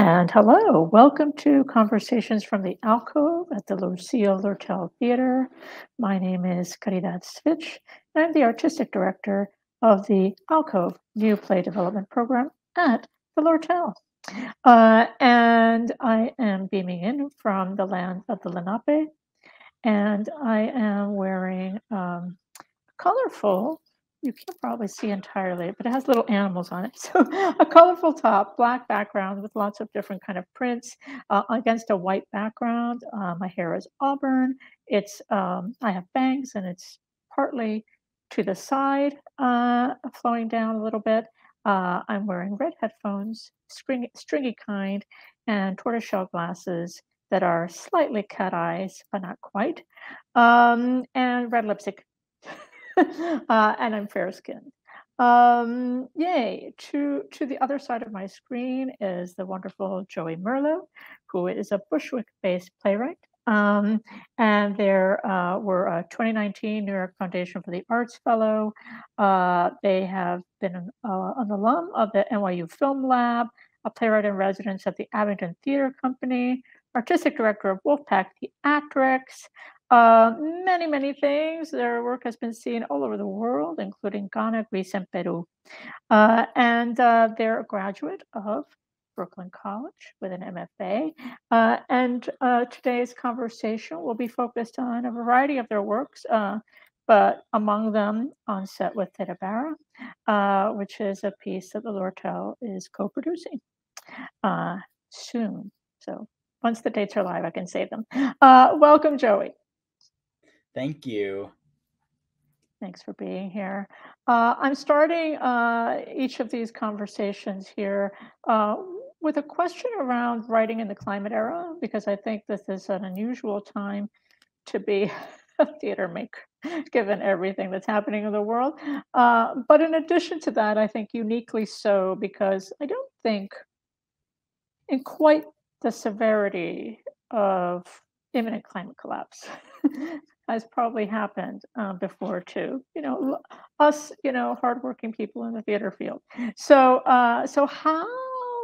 And hello, welcome to Conversations from the Alcove at the Lucille Lortel Theater. My name is Caridad Svich, and I'm the artistic director of the Alcove New Play Development Program at the Lortel. And I am beaming in from the land of the Lenape, and I am wearing colorful, you can't probably see entirely, but it has little animals on it. So a colorful top, black background with lots of different kind of prints against a white background. My hair is auburn. I have bangs and it's partly to the side, flowing down a little bit. I'm wearing red headphones, stringy kind, and tortoiseshell glasses that are slightly cat eyes, but not quite, and red lipstick. And I'm fair-skinned. Yay! To the other side of my screen is the wonderful Joey Merlo, who is a Bushwick-based playwright. And there were a 2019 New York Foundation for the Arts Fellow. They have been an alum of the NYU Film Lab, a playwright in residence at the Abington Theater Company, artistic director of Wolfpack Theatrics, many things. Their work has been seen all over the world, including Ghana, Greece, and Peru. And they're a graduate of Brooklyn College with an MFA. And today's conversation will be focused on a variety of their works, but among them On Set with Theta Bara, which is a piece that the Lortel is co-producing soon. So once the dates are live, I can save them. Welcome, Joey. Thank you. Thanks for being here. I'm starting each of these conversations here with a question around writing in the climate era, because I think this is an unusual time to be a theater maker, given everything that's happening in the world. But in addition to that, I think uniquely so, because I don't think in quite the severity of imminent climate collapse has probably happened before too. Us, hardworking people in the theater field. So how,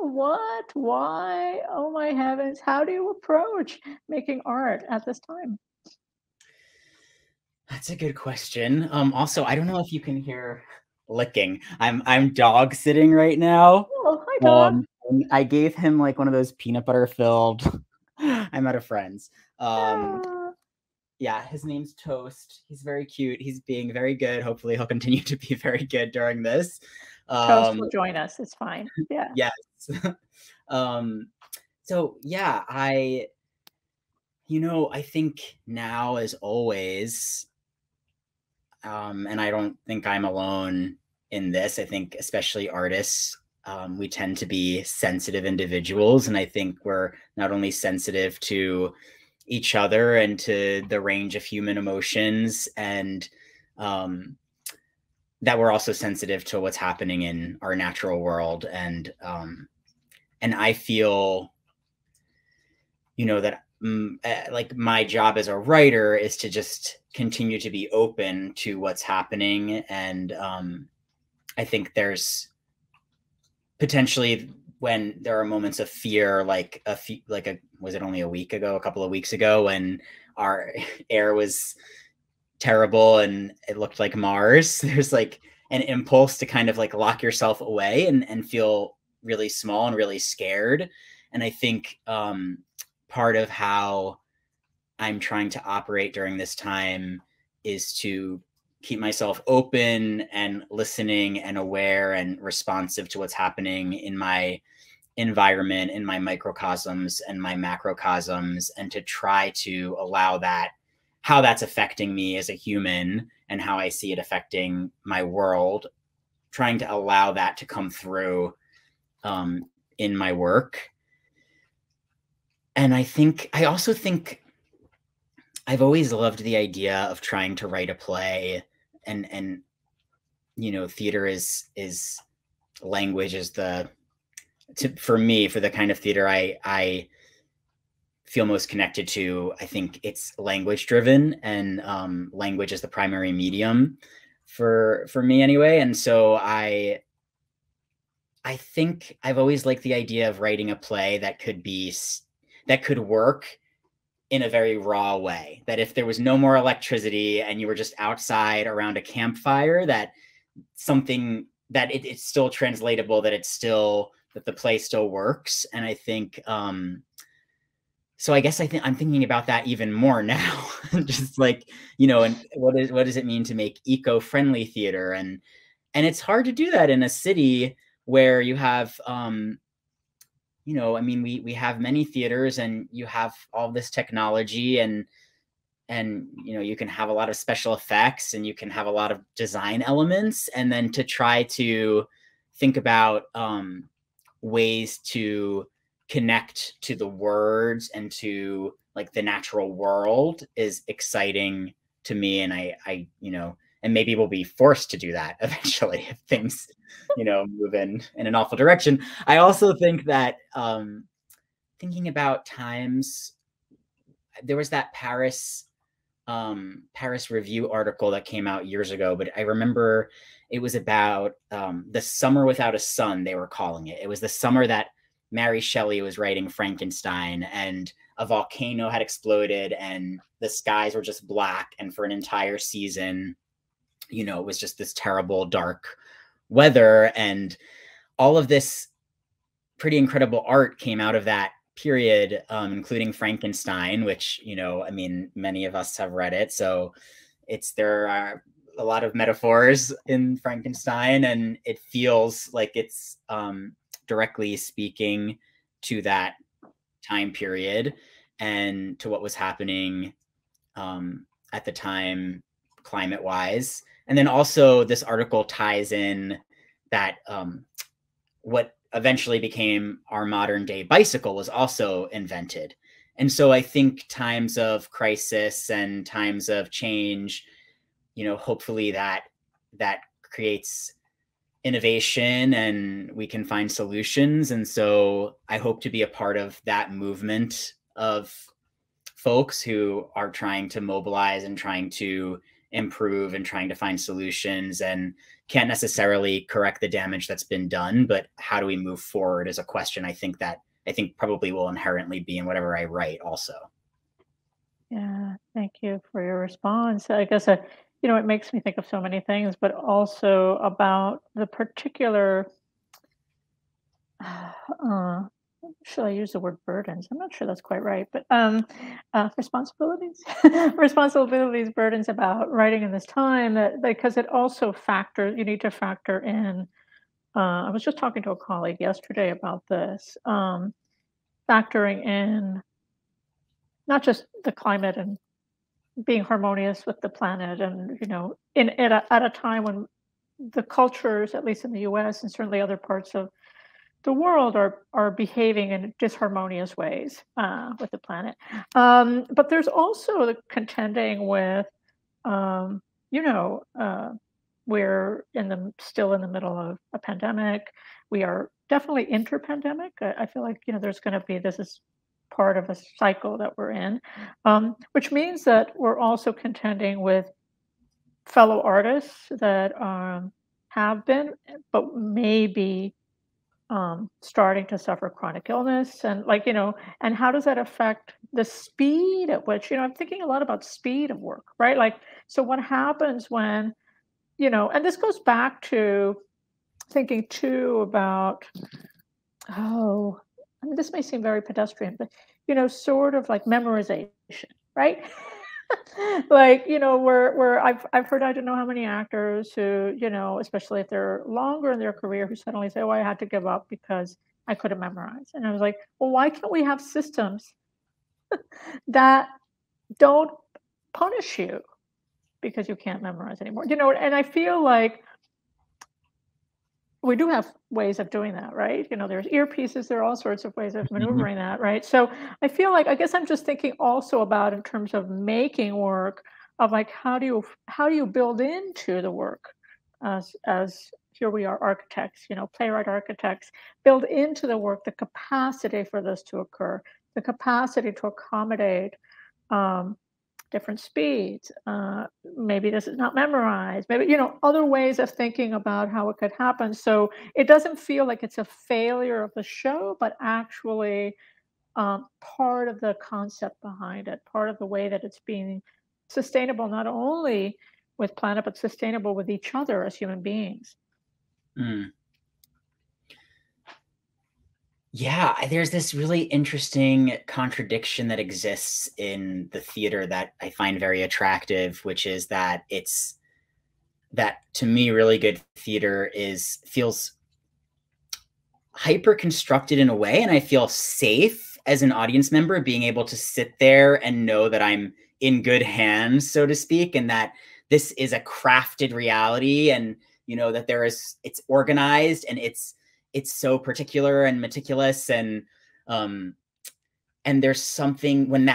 what, why? Oh my heavens! How do you approach making art at this time? That's a good question. Also, I don't know if you can hear licking. I'm dog sitting right now. Oh, hi, dog. And I gave him like one of those peanut butter filled. I'm out of friends. Yeah, his name's Toast. He's very cute. He's being very good. Hopefully, he'll continue to be very good during this. Toast will join us. It's fine. Yeah. Yes. So yeah, I think now as always, and I don't think I'm alone in this. I think especially artists, we tend to be sensitive individuals. And I think we're not only sensitive to each other and to the range of human emotions, and that we're also sensitive to what's happening in our natural world. And I feel, that like my job as a writer is to just continue to be open to what's happening. And I think there's potentially, when there are moments of fear, was it only a couple of weeks ago, when our air was terrible and it looked like Mars, there's like an impulse to kind of like lock yourself away and feel really small and really scared. And I think part of how I'm trying to operate during this time is to keep myself open and listening and aware and responsive to what's happening in my environment, in my microcosms and my macrocosms, and to try to allow that, how that's affecting me as a human and how I see it affecting my world, trying to allow that to come through in my work. And I also think I've always loved the idea of trying to write a play, and theater is language is for me, for the kind of theater I feel most connected to. I think it's language driven, and language is the primary medium for me anyway. And so I I think I've always liked the idea of writing a play that could work in a very raw way. That if there was no more electricity and you were just outside around a campfire, that something that it's still translatable, that the play still works. And I think so I guess I'm thinking about that even more now. Just like, and what does it mean to make eco-friendly theater? And it's hard to do that in a city where you have I mean, we have many theaters, and you have all this technology, and you can have a lot of special effects, and you can have a lot of design elements, and then to try to think about ways to connect to the words and to like the natural world is exciting to me. And I and maybe we'll be forced to do that eventually if things move in an awful direction. I also think that thinking about times, there was that Paris Review article that came out years ago, but I remember it was about the summer without a sun, they were calling it. It was the summer that Mary Shelley was writing Frankenstein, and a volcano had exploded and the skies were just black. And for an entire season, it was just this terrible, dark weather. And all of this pretty incredible art came out of that period, including Frankenstein, which, I mean, many of us have read it. So there are a lot of metaphors in Frankenstein, and it feels like it's directly speaking to that time period and to what was happening at the time, climate wise. And then also this article ties in that what eventually became our modern day bicycle was also invented. And so I think times of crisis and times of change, hopefully that creates innovation and we can find solutions. And so I hope to be a part of that movement of folks who are trying to mobilize and trying to improve and trying to find solutions, and can't necessarily correct the damage that's been done, but how do we move forward is a question I think probably will inherently be in whatever I write also. Yeah, thank you for your response. I guess it makes me think of so many things, but also about the particular should I use the word burdens? I'm not sure that's quite right, but responsibilities, responsibilities, burdens about writing in this time, that because it also you need to factor in. I was just talking to a colleague yesterday about this, factoring in not just the climate and being harmonious with the planet, and at a time when the cultures, at least in the U.S. and certainly other parts of the world, are behaving in disharmonious ways with the planet. But there's also the contending with, we're still in the middle of a pandemic. We are definitely interpandemic. I feel like there's going to be, this is part of a cycle that we're in, which means that we're also contending with fellow artists that have been, but maybe starting to suffer chronic illness, and and how does that affect the speed at which, I'm thinking a lot about speed of work, right? Like, so what happens when, and this goes back to thinking too about, I mean, this may seem very pedestrian, but sort of like memorization, right? Like, where I've heard, I don't know how many actors who, especially if they're longer in their career, who suddenly say, "Oh, I had to give up because I couldn't memorize." And I was like, well, why can't we have systems that don't punish you because you can't memorize anymore? And I feel like we do have ways of doing that, right? There's earpieces, there are all sorts of ways of maneuvering that, right? So I feel like, I guess I'm just thinking also about, in terms of making work, of like, how do you build into the work, as here we are, architects, playwright architects, build into the work the capacity for this to occur, the capacity to accommodate different speeds. Maybe this is not memorized. Maybe, other ways of thinking about how it could happen. So it doesn't feel like it's a failure of the show, but actually part of the concept behind it, part of the way that it's being sustainable, not only with planet, but sustainable with each other as human beings. Mm. Yeah, there's this really interesting contradiction that exists in the theater that I find very attractive, which is that to me, really good theater feels hyper constructed in a way, and I feel safe as an audience member being able to sit there and know that I'm in good hands, so to speak, and that this is a crafted reality, and that it's organized, and it's so particular and meticulous, and there's something when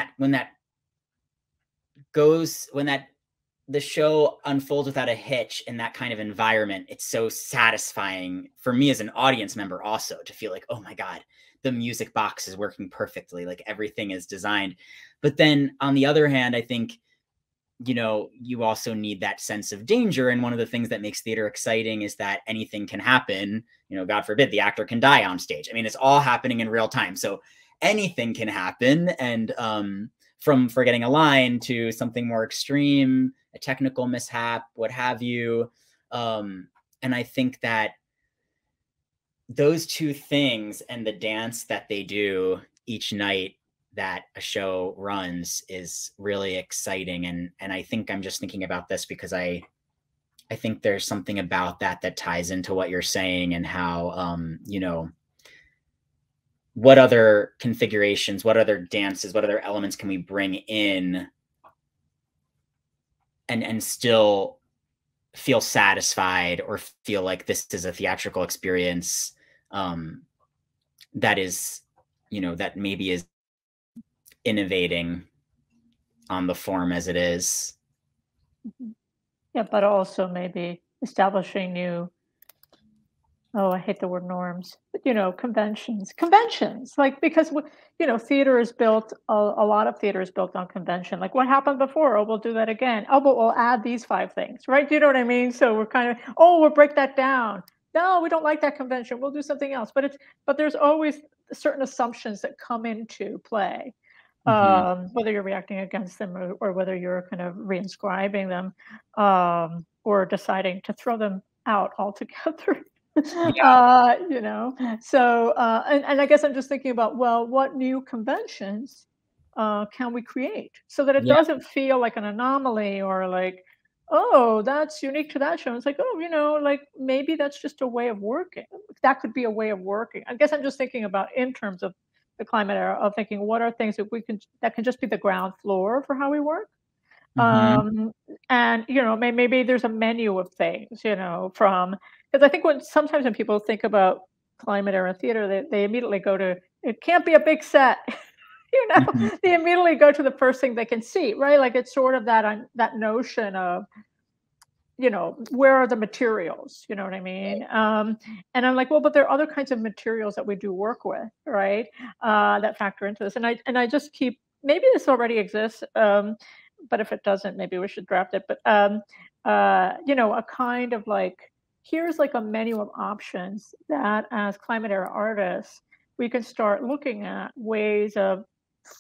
the show unfolds without a hitch in that kind of environment. It's so satisfying for me as an audience member also to feel like, oh my God, the music box is working perfectly. Like everything is designed. But then on the other hand, I think, you also need that sense of danger. And one of the things that makes theater exciting is that anything can happen. God forbid the actor can die on stage. I mean, it's all happening in real time. So anything can happen. And from forgetting a line to something more extreme, a technical mishap, what have you. And I think that those two things and the dance that they do each night that a show runs is really exciting. And I think I'm just thinking about this because I think there's something about that ties into what you're saying, and how, what other configurations, what other dances, what other elements can we bring in and still feel satisfied or feel like this is a theatrical experience that is, that maybe is innovating on the form as it is. Yeah, but also maybe establishing new, I hate the word norms, but conventions, like, because theater is built, a lot of theater is built on convention. Like, what happened before? Oh, we'll do that again. Oh, but we'll add these 5 things, right? Do you know what I mean? So we're kind of, we'll break that down. No, we don't like that convention. We'll do something else. But there's always certain assumptions that come into play, whether you're reacting against them, or whether you're kind of reinscribing them, or deciding to throw them out altogether. Yeah. So and I guess I'm just thinking about, well, what new conventions can we create so that it Yeah. doesn't feel like an anomaly, or like, oh, that's unique to that show. It's like, oh, like maybe that's just a way of working. That could be a way of working. I guess I'm just thinking about, in terms of the climate era, of thinking, what are things that can just be the ground floor for how we work. And maybe there's a menu of things, from, because I think sometimes when people think about climate era theater, they immediately go to, it can't be a big set. They immediately go to the first thing they can see, right? Like, it's sort of that notion of, where are the materials? You know what I mean? And I'm like, well, but there are other kinds of materials that we do work with, right? That factor into this. And I just keep, maybe this already exists, but if it doesn't, maybe we should draft it. But a kind of like, here's like a menu of options that, as climate era artists, we can start looking at ways of,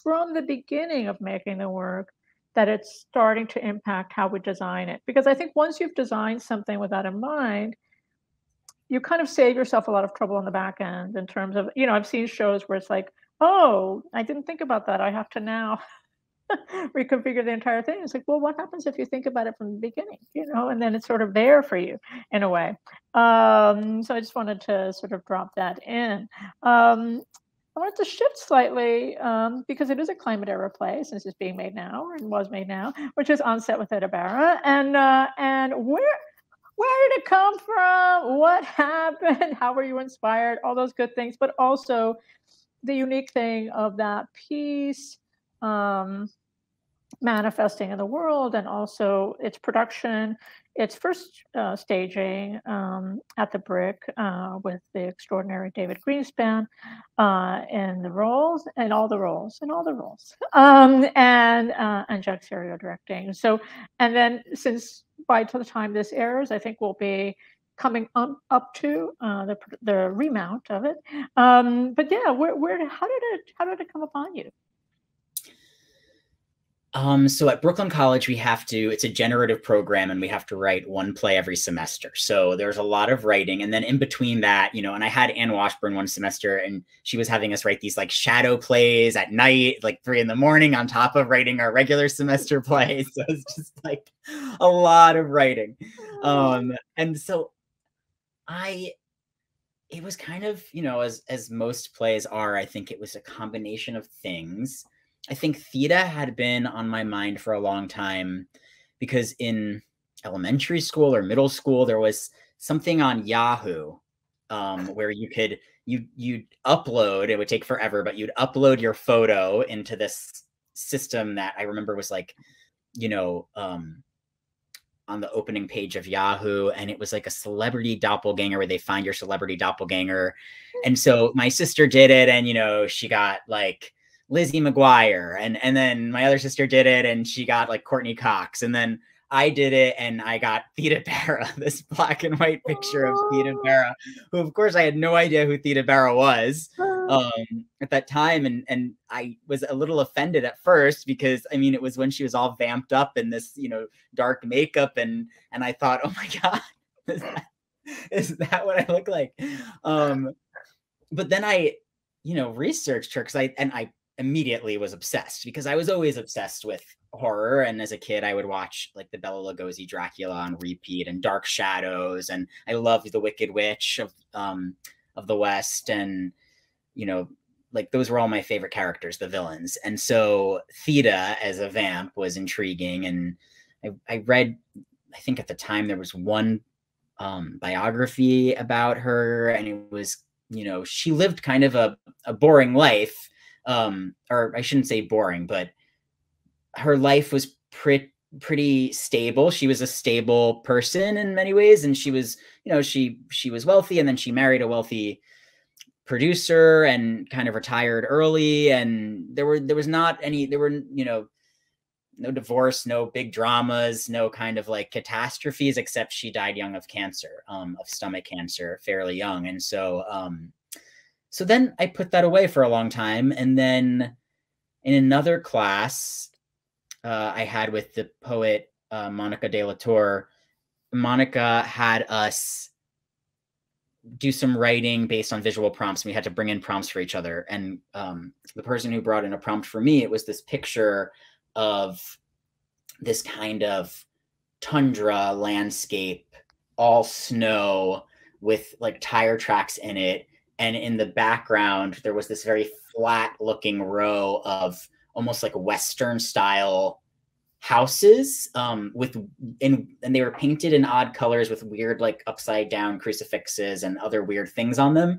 from the beginning of making the work, that it's starting to impact how we design it. Because I think once you've designed something with that in mind, you kind of save yourself a lot of trouble on the back end, in terms of, I've seen shows where it's like, oh, I didn't think about that. I have to now reconfigure the entire thing. It's like, well, what happens if you think about it from the beginning, and then it's sort of there for you in a way. So I just wanted to sort of drop that in. I wanted to shift slightly, because it is a climate era play, since it's being made now, and was made now, which is On Set with Itabara. And where did it come from? What happened? How were you inspired? All those good things, but also the unique thing of that piece, manifesting in the world, and also its production, its first staging at the Brick with the extraordinary David Greenspan in the roles, and all the roles, and Jack Serio directing. So, and then since by the time this airs, I think we'll be coming up to the remount of it. But yeah, how did it come upon you? So at Brooklyn College, it's a generative program, and we have to write one play every semester. So there's a lot of writing. And then in between that, and I had Anne Washburn one semester, and she was having us write these like shadow plays at night, like 3 a.m, on top of writing our regular semester plays. So it's just like a lot of writing. And so it was kind of, as most plays are, I think it was a combination of things. I think Theta had been on my mind for a long time because in elementary school or middle school, there was something on Yahoo where you'd upload, it would take forever, but you'd upload your photo into this system that I remember was like, on the opening page of Yahoo, and it was like a celebrity doppelganger where they find your celebrity doppelganger. And so my sister did it, and she got like Lizzie McGuire, and then my other sister did it, and she got like Courtney Cox, and then I did it, and I got Theta Bara, this black and white picture of Theta Bara, who of course I had no idea who Theta Bara was at that time, and I was a little offended at first because it was when she was all vamped up in this dark makeup, and I thought, oh my God, is that what I look like? But then I researched her because I immediately was obsessed, because I was always obsessed with horror, and as a kid I would watch like the Bela Lugosi Dracula on repeat, and Dark Shadows, and I loved the Wicked Witch of the West, and like those were all my favorite characters, the villains. And so Theta as a vamp was intriguing, and I read, I think at the time there was one biography about her, and it was she lived kind of a boring life, or I shouldn't say boring, but her life was pretty stable. She was a stable person in many ways, and she was, she was wealthy, and then she married a wealthy producer and kind of retired early, and there were no divorce, no big dramas, no kind of like catastrophes, except she died young of cancer, of stomach cancer, fairly young. And so so then I put that away for a long time. And then in another class I had with the poet Monica de la Torre, Monica had us do some writing based on visual prompts. We had to bring in prompts for each other. And the person who brought in a prompt for me, it was this picture of this kind of tundra landscape, all snow with like tire tracks in it. And in the background, there was this very flat looking row of almost like Western style houses and they were painted in odd colors with weird like upside down crucifixes and other weird things on them.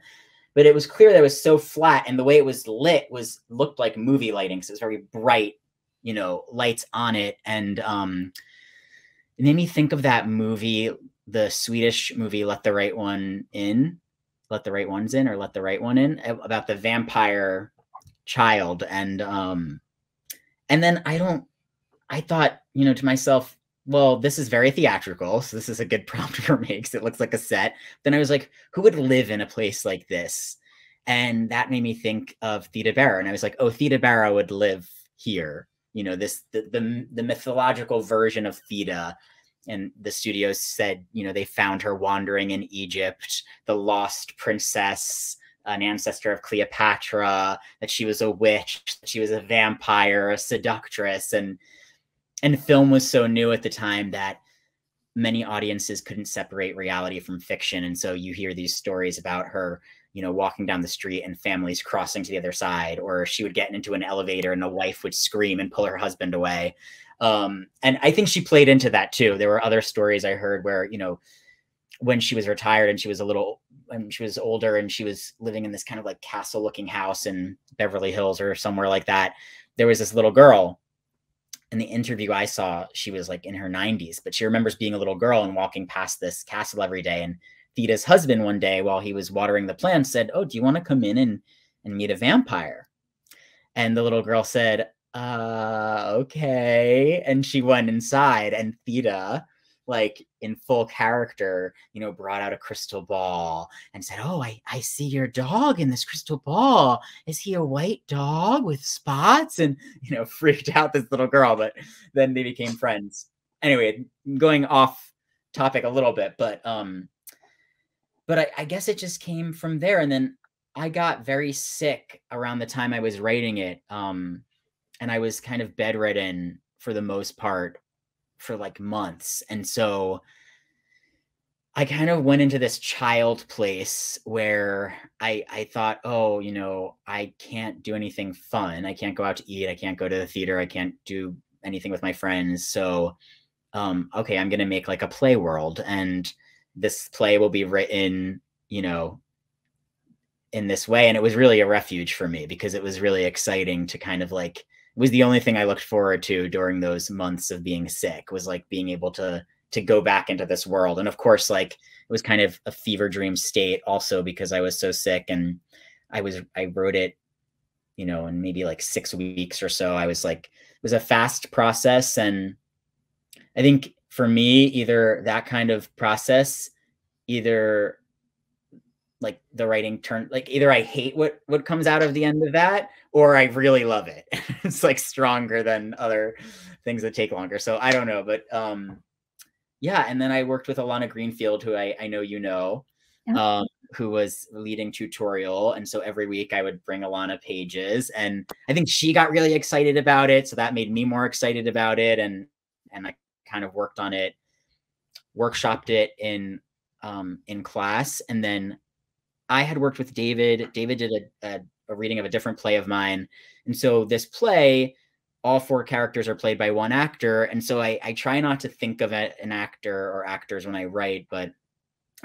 But it was clear that it was so flat, and the way it was lit looked like movie lighting. So it was very bright, lights on it. And it made me think of that movie, the Swedish movie, Let the Right One In, Let the Right Ones In, or Let the Right One In, about the vampire child. And then I thought, to myself, well, this is very theatrical, so this is a good prompt for me because it looks like a set. Then I was like, who would live in a place like this? And that made me think of Theta Bara. And I was like, oh, Theta Bara would live here. The mythological version of Theta. And the studios said, they found her wandering in Egypt, the lost princess, an ancestor of Cleopatra, that she was a witch, that she was a vampire, a seductress. And film was so new at the time that many audiences couldn't separate reality from fiction. And so you hear these stories about her, walking down the street and families crossing to the other side, or she would get into an elevator and the wife would scream and pull her husband away. And I think she played into that too. There were other stories I heard where, when she was retired and she was older and she was living in this kind of like castle looking house in Beverly Hills or somewhere like that, there was this little girl, in the interview I saw, she was like in her 90s, but she remembers being a little girl and walking past this castle every day. And Theda's husband one day, while he was watering the plants, said, "Oh, do you want to come in and meet a vampire?" And the little girl said, okay. And she went inside, and Theda, like in full character, you know, brought out a crystal ball and said, "Oh, I see your dog in this crystal ball. Is he a white dog with spots?" And, you know, freaked out this little girl, but then they became friends. Anyway, going off topic a little bit, but I guess it just came from there. And then I got very sick around the time I was writing it. And I was kind of bedridden for the most part for like months. And so I kind of went into this child place where I thought, oh, you know, I can't do anything fun. I can't go out to eat. I can't go to the theater. I can't do anything with my friends. So, okay, I'm going to make like a play world, and this play will be written, you know, in this way. And it was really a refuge for me, because it was really exciting to kind of like, it was the only thing I looked forward to during those months of being sick, was like being able to go back into this world. And of course, like, it was kind of a fever dream state also, because I was so sick, and I wrote it, you know, in maybe like 6 weeks or so. I was like, it was a fast process. And I think for me, either that kind of process, either like the writing turn, like either I hate what comes out of the end of that, or I really love it. It's like stronger than other things that take longer. So I don't know, but yeah. And then I worked with Alana Greenfield, who I know, you know, Yeah. who was leading tutorial. And so every week I would bring Alana pages, and I think she got really excited about it. So that made me more excited about it. And I kind of worked on it, workshopped it in class. And then I had worked with David. David did a reading of a different play of mine. And so this play, all 4 characters are played by one actor. And so I try not to think of an actor or actors when I write, but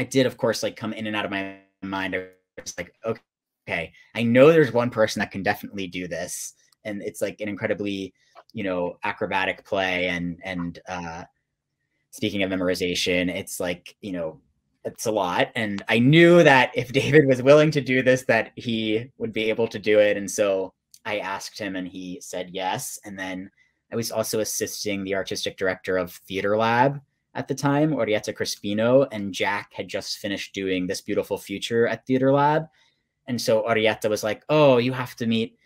I did, of course, like come in and out of my mind. I was like, okay, I know there's one person that can definitely do this. And it's like an incredibly, you know, acrobatic play. And speaking of memorization, it's like, you know, it's a lot. And I knew that if David was willing to do this, that he would be able to do it. And so I asked him, and he said yes. And then I was also assisting the artistic director of Theater Lab at the time, Orietta Crispino, and Jack had just finished doing This Beautiful Future at Theater Lab. And so Orietta was like, "Oh, you have to meet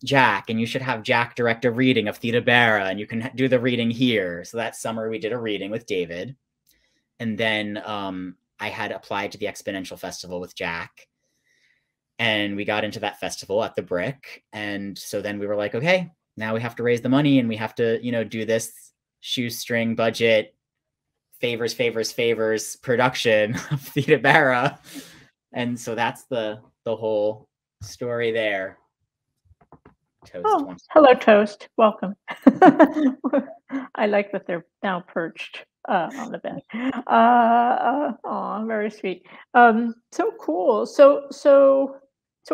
Jack, and you should have Jack direct a reading of Theda Bara, and you can do the reading here." So that summer we did a reading with David. And then I had applied to the Exponential Festival with Jack, and we got into that festival at the Brick. And so then we were like, okay, now we have to raise the money, and we have to, you know, do this shoestring budget, favors production of Theda Bara. And so that's the whole story there. Toast. Oh, hello, Toast. Welcome. I like that they're now perched on the bed. Oh, very sweet. So cool. So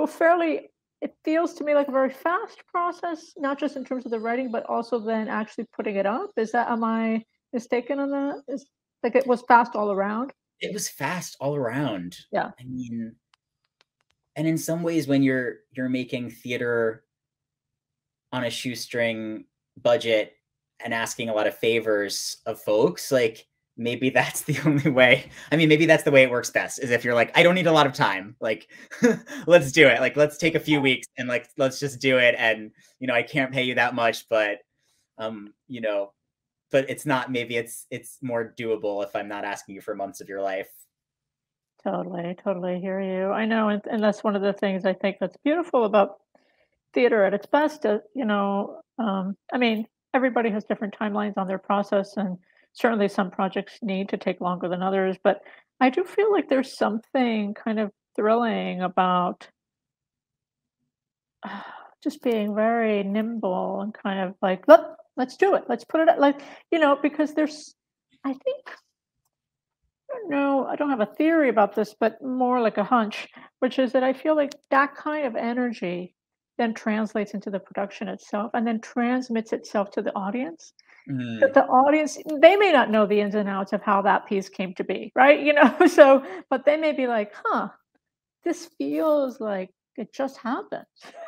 fairly, it feels to me like a very fast process, not just in terms of the writing, but also then actually putting it up. Am I mistaken on that? Is like it was fast all around? It was fast all around. Yeah. I mean, and in some ways, when you're making theater on a shoestring budget and asking a lot of favors of folks, like maybe that's the only way. I mean, maybe that's the way it works best, is if you're like, I don't need a lot of time, like let's do it. Like, let's take a few weeks and like, let's just do it. And, you know, I can't pay you that much, but, you know, but it's not, maybe it's more doable if I'm not asking you for months of your life. Totally hear you. I know, and that's one of the things I think that's beautiful about theater at its best. I mean, everybody has different timelines on their process, and certainly some projects need to take longer than others. But I do feel like there's something kind of thrilling about just being very nimble and kind of like, let's do it. Let's put it like, because I think, no, I don't have a theory about this, but more like a hunch, which is that I feel like that kind of energy then translates into the production itself and then transmits itself to the audience. But Mhm. the audience, they may not know the ins and outs of how that piece came to be, right? So, but they may be like, huh, this feels like it just happened.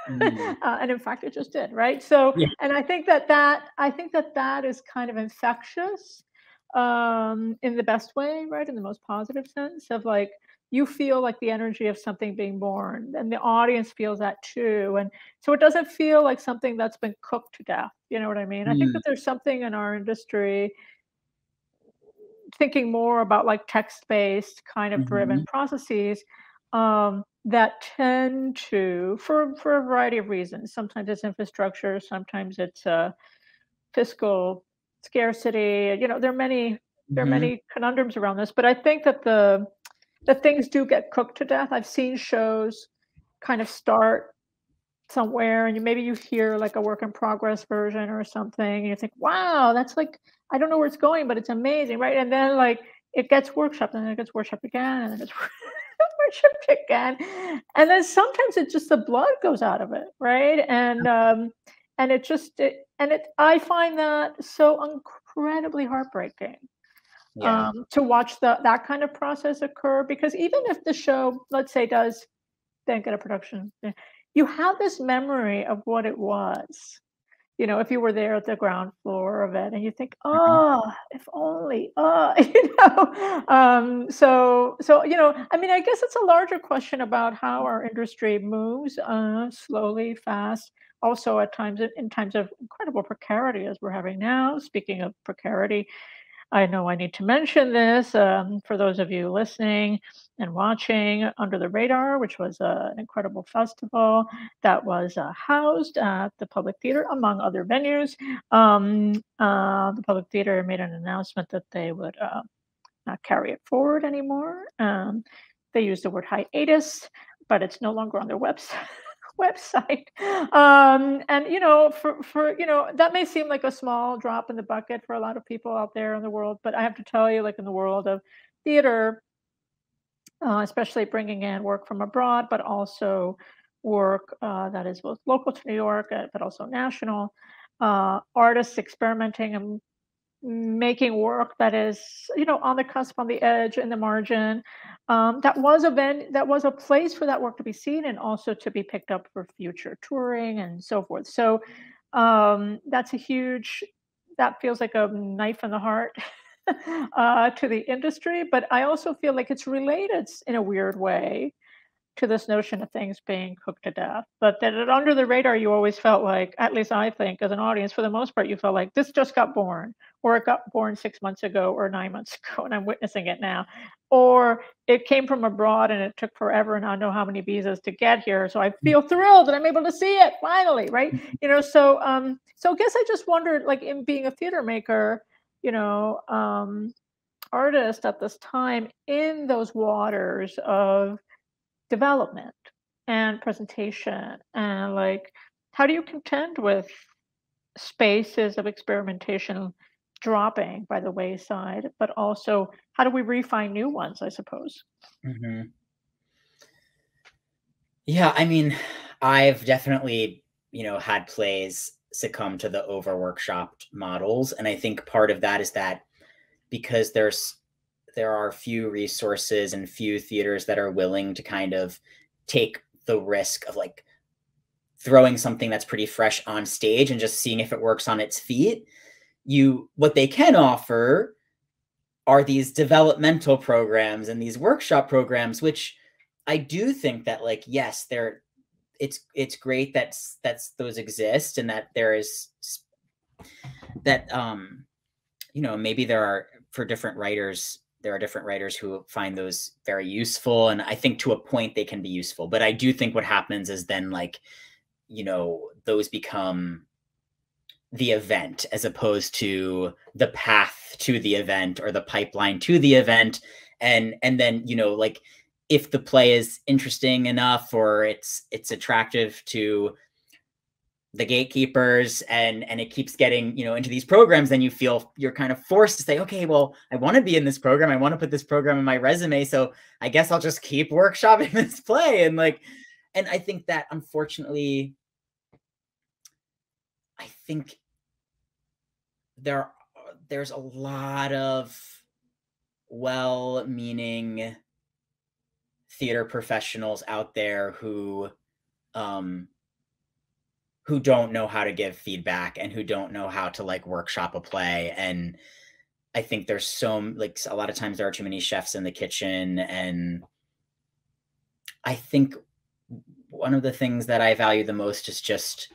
Mhm. And in fact, it just did, right? So, Yeah. and I think that is kind of infectious, in the best way, right? In the most positive sense of like, you feel like the energy of something being born, and the audience feels that too. And so it doesn't feel like something that's been cooked to death. You know what I mean? I think Mm. that there's something in our industry thinking more about like text-based kind of driven Mhm. processes, that tend to, for a variety of reasons. Sometimes it's infrastructure, sometimes it's fiscal scarcity. There are Mhm. many conundrums around this, but I think that the things do get cooked to death. I've seen shows kind of start somewhere and maybe you hear like a work in progress version or something and you think, wow, that's like, I don't know where it's going, but it's amazing, right? And then like it gets workshopped and then it gets workshopped again and then it's workshopped again. And then sometimes it just, the blood goes out of it, right? And it just it, and it I find that so incredibly heartbreaking, Yeah. to watch that kind of process occur, because even if the show, let's say, does then get a production. You have this memory of what it was. If you were there at the ground floor of it, and you think, Mhm. "Oh, if only." I mean, I guess it's a larger question about how our industry moves, slowly, fast. Also, at times, in times of incredible precarity, as we're having now. Speaking of precarity, I know I need to mention this, for those of you listening and watching Under the Radar, which was an incredible festival that was housed at the Public Theater, among other venues. The Public Theater made an announcement that they would not carry it forward anymore. They used the word hiatus, but it's no longer on their website. Website. And that may seem like a small drop in the bucket for a lot of people out there in the world, but I have to tell you, like in the world of theater, especially bringing in work from abroad, but also work that is both local to New York, but also national, artists experimenting and making work that is, on the cusp, on the edge, in the margin. That was a place for that work to be seen and also to be picked up for future touring and so forth. So that's a huge. That feels like a knife in the heart to the industry, but I also feel like it's related in a weird way to this notion of things being cooked to death. But that under the radar, you always felt like, at least I think, as an audience, for the most part, you felt like this just got born, or it got born 6 months ago, or 9 months ago, and I'm witnessing it now, or it came from abroad and it took forever, and I don't know how many visas to get here. So I feel thrilled that I'm able to see it finally, right? So I guess I just wondered, like, in being a theater maker, you know, um, artist at this time in those waters of development and presentation, and like, how do you contend with spaces of experimentation dropping by the wayside, but also how do we refine new ones, I suppose? Mhm. Yeah, I mean, I've definitely, had plays succumb to the over-workshopped models, and I think part of that is that because there are few resources and few theaters that are willing to kind of take the risk of, like, throwing something that's pretty fresh on stage and just seeing if it works on its feet. What they can offer are these developmental programs and these workshop programs, which I do think that, like, yes, it's great that's those exist, and that there is that maybe there are, for different writers, there are different writers who find those very useful, and I think to a point they can be useful. But I do think what happens is then, like, those become the event as opposed to the path to the event or the pipeline to the event. And then, like, if the play is interesting enough or it's attractive to the gatekeepers, and it keeps getting, into these programs, then you feel you're kind of forced to say, okay, well, I want to be in this program, I want to put this program in my resume, so I guess I'll just keep workshopping this play. And, like, and I think that, unfortunately, I think there's a lot of well-meaning theater professionals out there who don't know how to give feedback and who don't know how to like workshop a play. And I think there's like a lot of times there are too many chefs in the kitchen. And I think one of the things that I value the most is just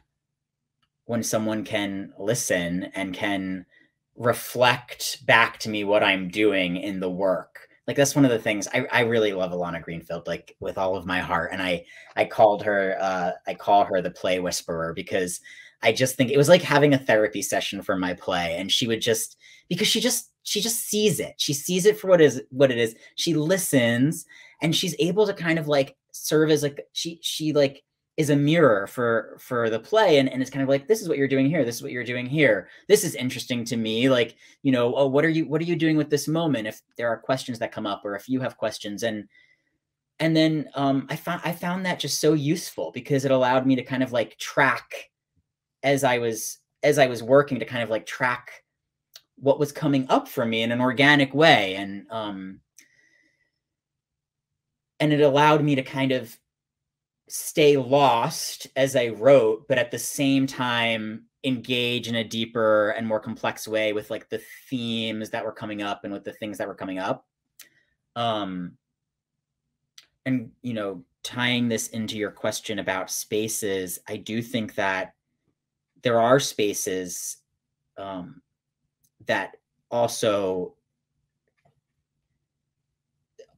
when someone can listen and can reflect back to me what I'm doing in the work. Like that's one of the things I really love Alana Greenfield, like with all of my heart. And I call her the play whisperer, because I just think it was like having a therapy session for my play. And she would just, because she just sees it. She sees it for what it is. She listens, and she's able to kind of like serve as like, she like is a mirror for the play. And it's kind of like, this is what you're doing here. This is what you're doing here. This is interesting to me. Like, you know, oh, what are you doing with this moment? If there are questions that come up, or if you have questions. And then I found that just so useful, because it allowed me to kind of like track as I was working, to kind of like track what was coming up for me in an organic way. And it allowed me to kind of stay lost as I wrote, but at the same time engage in a deeper and more complex way with like the themes that were coming up and with the things that were coming up. And, you know, tying this into your question about spaces, I do think that there are spaces that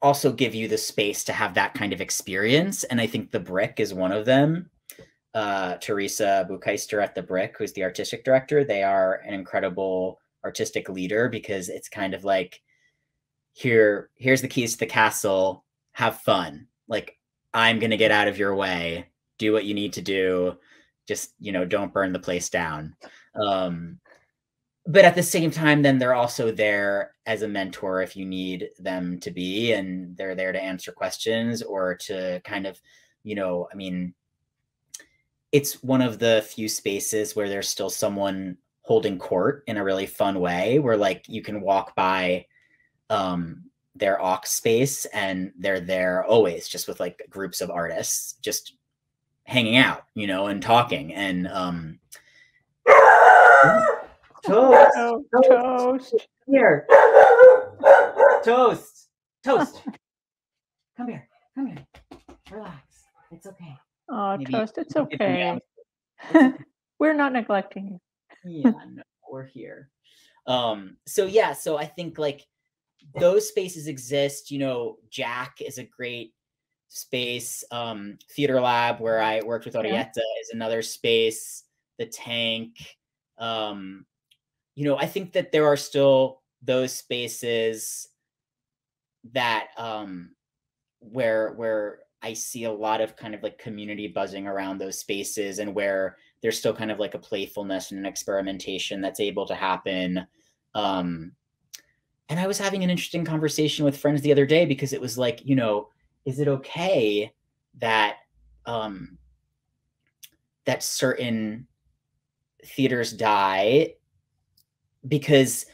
also give you the space to have that kind of experience. And I think the Brick is one of them. Teresa Bukeister at the Brick, who's the artistic director, they are an incredible artistic leader, because it's kind of like, here's the keys to the castle, have fun. Like, I'm going to get out of your way, do what you need to do. Just, you know, don't burn the place down. But at the same time, then they're also there as a mentor if you need them to be, and they're there to answer questions or to kind of, you know, I mean, it's one of the few spaces where there's still someone holding court in a really fun way, where like you can walk by their aux space and they're there always just with like groups of artists just hanging out, you know, and talking. And Toast. Oh, Toast. Here. Toast. Come here. Relax. It's okay. Oh, Maybe Toast, it's okay. We're not neglecting you. Yeah, no, we're here. So yeah, so I think like those spaces exist. You know, Jack is a great space. Theater Lab, where I worked with Orietta, is another space. The Tank. You know, I think that there are still those spaces that where I see a lot of kind of like community buzzing around those spaces, and where there's still kind of like a playfulness and an experimentation that's able to happen. And I was having an interesting conversation with friends the other day, because it was like, you know, is it okay that that certain theaters die? Because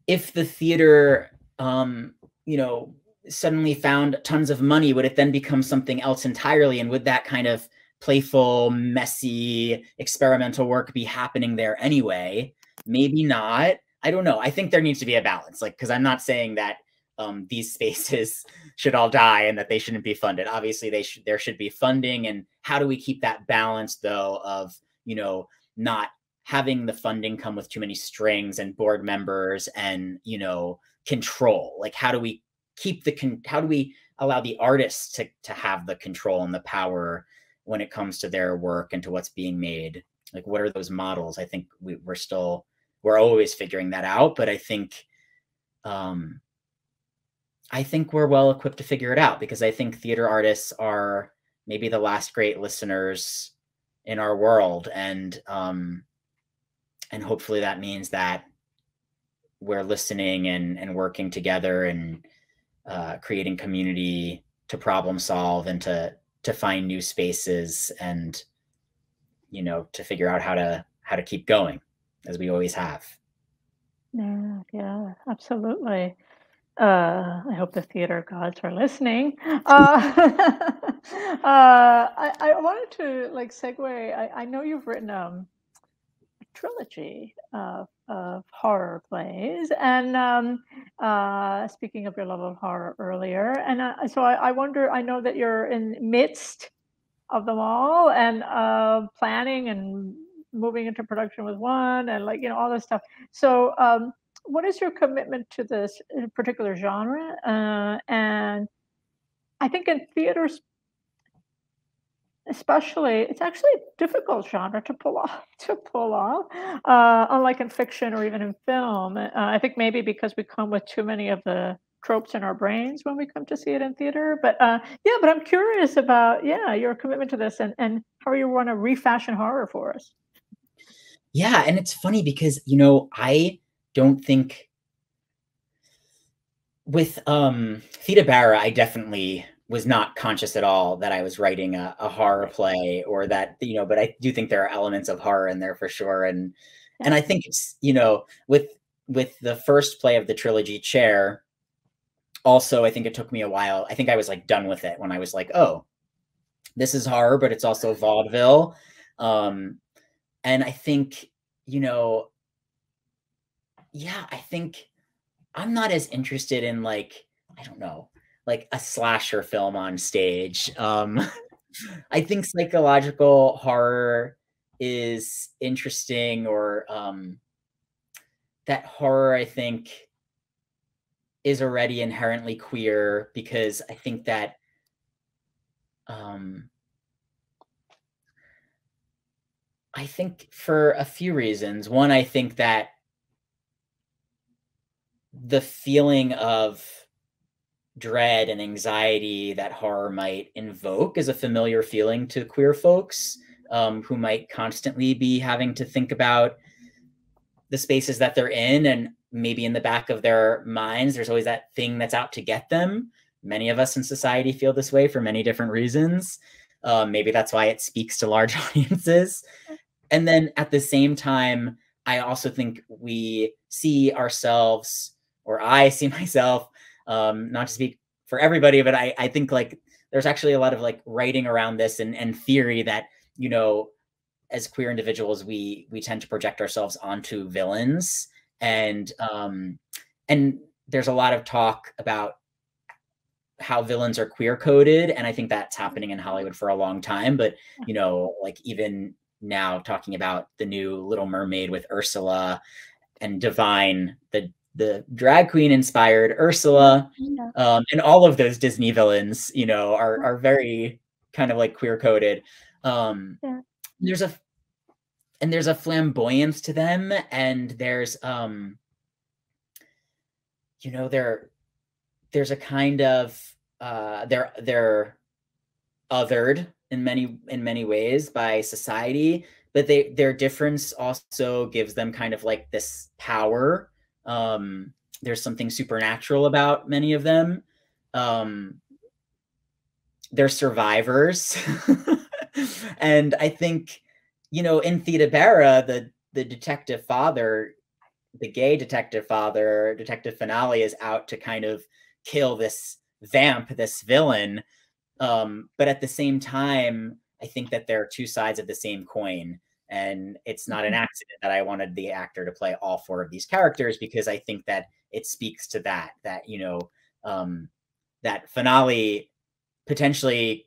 if the theater, you know, suddenly found tons of money, would it then become something else entirely? And would that kind of playful, messy, experimental work be happening there anyway? Maybe not. I don't know. I think there needs to be a balance, like, because I'm not saying that these spaces should all die and that they shouldn't be funded. Obviously, there should be funding. And how do we keep that balance, though, of, you know, not having the funding come with too many strings and board members and, you know, control? Like, how do we keep how do we allow the artists to have the control and the power when it comes to their work and to what's being made? Like, what are those models? I think we're always figuring that out, but I think we're well equipped to figure it out, because I think theater artists are maybe the last great listeners in our world. And hopefully that means that we're listening and working together and creating community to problem solve and to find new spaces. And you know, to figure out how to keep going, as we always have. Yeah, yeah, absolutely. I hope the theater gods are listening. I wanted to like segue. I know you've written a trilogy of horror plays, and speaking of your love of horror earlier, and so I wonder. I know that you're in midst of them all, and planning and moving into production with one, and like all this stuff. So what is your commitment to this particular genre? And I think in theaters especially, it's actually a difficult genre to pull off, unlike in fiction or even in film. I think maybe because we come with too many of the tropes in our brains when we come to see it in theater. But yeah, but I'm curious about your commitment to this, and how you want to refashion horror for us. Yeah, and it's funny because, you know, I don't think with Theta Barra, I definitely was not conscious at all that I was writing a horror play, or that, you know, but I do think there are elements of horror in there for sure. And I think it's, you know, with the first play of the trilogy, Chair, also, I think it took me a while. I think I was like done with it when I was like, oh, this is horror, but it's also vaudeville. And I think, you know, yeah, I think I'm not as interested in like, I don't know, like a slasher film on stage. I think psychological horror is interesting, or that horror, I think, is already inherently queer, because I think that I think for a few reasons. One, I think that the feeling of dread and anxiety that horror might invoke is a familiar feeling to queer folks, who might constantly be having to think about the spaces that they're in, and maybe in the back of their minds there's always that thing that's out to get them. Many of us in society feel this way for many different reasons. Maybe that's why it speaks to large audiences. And then at the same time, I also think we see ourselves, or I see myself, not to speak for everybody, but I think like there's actually a lot of like writing around this, and theory that, you know, as queer individuals, we tend to project ourselves onto villains. And there's a lot of talk about how villains are queer coded. And I think that's happening in Hollywood for a long time. But, you know, like even now talking about the new Little Mermaid with Ursula, and Divine, the drag queen inspired Ursula, and all of those Disney villains, you know, are very kind of like queer coded. There's a flamboyance to them, and there's you know, there's a kind of they're othered in many ways by society, but their difference also gives them kind of like this power. There's something supernatural about many of them. They're survivors. And I think, you know, in Theta Barra, the detective father, the gay detective father, Detective Finale, is out to kind of kill this vamp, this villain. But at the same time, I think that there are two sides of the same coin. And it's not an accident that I wanted the actor to play all four of these characters, because I think that it speaks to that, you know, that Finale potentially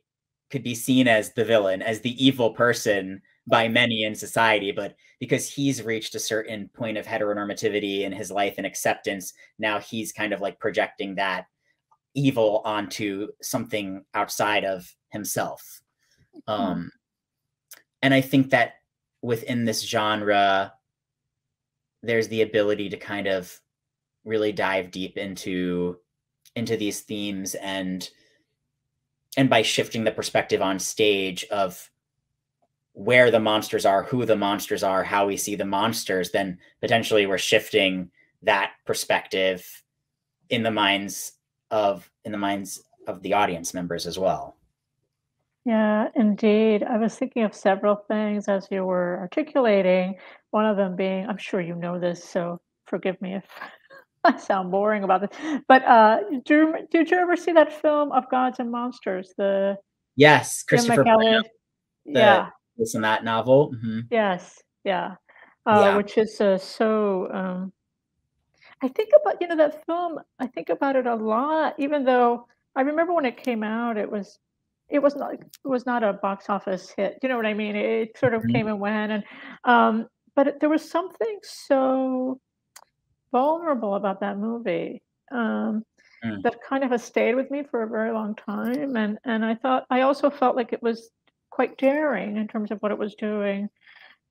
could be seen as the villain, as the evil person by many in society, but because he's reached a certain point of heteronormativity in his life and acceptance, now he's kind of like projecting that evil onto something outside of himself. And I think that within this genre, there's the ability to kind of really dive deep into these themes, and by shifting the perspective on stage of where the monsters are, who the monsters are, how we see the monsters, then potentially we're shifting that perspective in the minds of the audience members as well. Yeah, indeed. I was thinking of several things as you were articulating. One of them being, I'm sure you know this, so forgive me if I sound boring about this. But did you ever see that film of Gods and Monsters? The Yes, Jim Christopher McElligott. the Yeah. this and that novel. Yes. Yeah. Yeah. Which is so. I think about that film. I think about it a lot, even though I remember when it came out, it was not a box office hit. You know what I mean? It sort of Mhm. came and went, and there was something so vulnerable about that movie, Mm, that kind of has stayed with me for a very long time, and I also felt like it was quite daring in terms of what it was doing,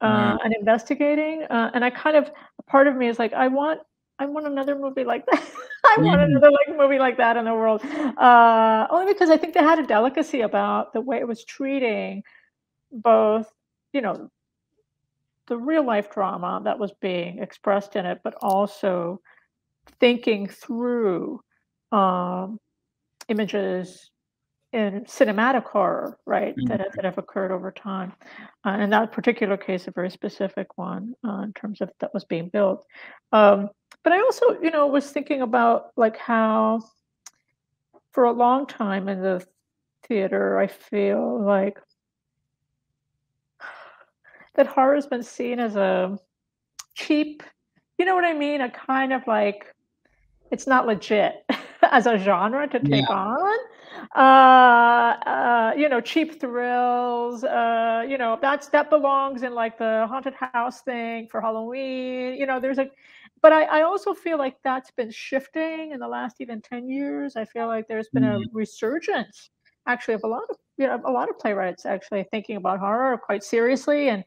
mm, and investigating, and I kind of part of me is like, I want another movie like that. I want mm, another, like, movie like that in the world, only because I think they had a delicacy about the way it was treating both, you know, the real life drama that was being expressed in it, but also thinking through, um, images in cinematic horror, right, mm, that have occurred over time. In that particular case, a very specific one, in terms of that was being built. Um, but I also, was thinking about like how for a long time in the theater, I feel like that horror has been seen as a cheap, you know what I mean? A kind of like it's not legit as a genre to yeah. take on. Cheap thrills, that belongs in like the haunted house thing for Halloween. There's a but I also feel like that's been shifting in the last even 10 years. I feel like there's been a Mm, resurgence actually of a lot of playwrights actually thinking about horror quite seriously and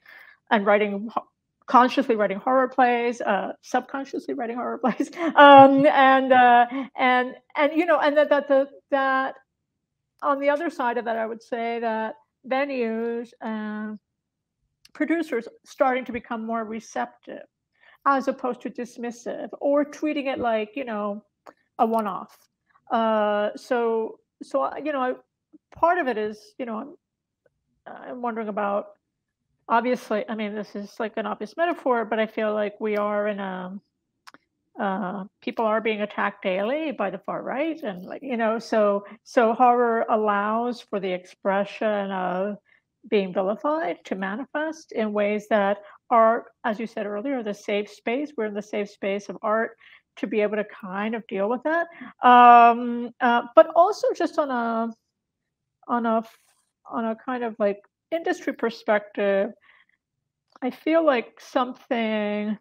consciously writing horror plays, subconsciously writing horror plays, and that on the other side of that, I would say that venues and producers starting to become more receptive as opposed to dismissive or treating it like a one-off. Part of it is I'm wondering about. Obviously, I mean, this is like an obvious metaphor, but I feel like we are in a people are being attacked daily by the far right, and so horror allows for the expression of being vilified to manifest in ways that are, as you said earlier, the safe space. We're in the safe space of art to be able to kind of deal with that, but also just on a on a kind of like industry perspective. I feel like something,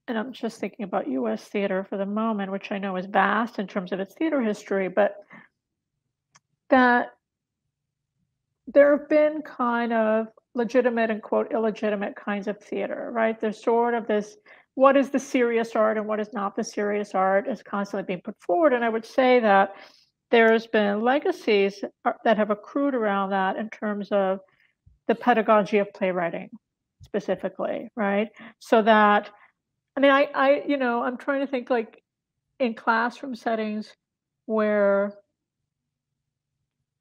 and I'm just thinking about US theater for the moment, which I know is vast in terms of its theater history, but that there have been kind of legitimate and quote illegitimate kinds of theater, right? There's sort of this what is the serious art and what is not the serious art is constantly being put forward. And I would say that there's been legacies that have accrued around that in terms of the pedagogy of playwriting specifically, right? So that I mean, I'm trying to think like in classroom settings where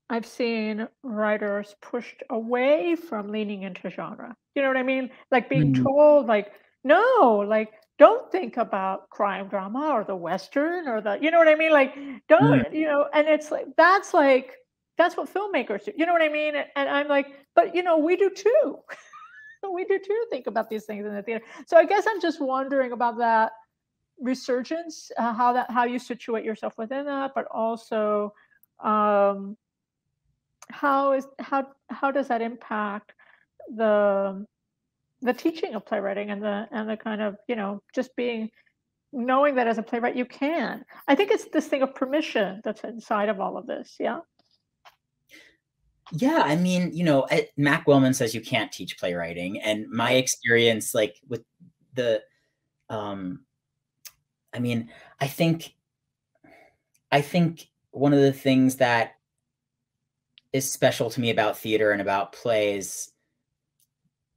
I've seen writers pushed away from leaning into genre. You know what I mean? Like being mm, told, like, no, like, don't think about crime drama or the Western or you know what I mean? Like, mm. don't, and it's that's what filmmakers do. You know what I mean? And I'm like, but, we do too. We do too think about these things in the theater. So I guess I'm just wondering about that resurgence, how you situate yourself within that, but also um, how does that impact the the teaching of playwriting and the kind of just being knowing that as a playwright you can. I think it's this thing of permission that's inside of all of this. Yeah. Yeah, I mean, Mac Wellman says you can't teach playwriting, and my Right. experience, like with the, um, I mean, I think, I think one of the things that is special to me about theater and about plays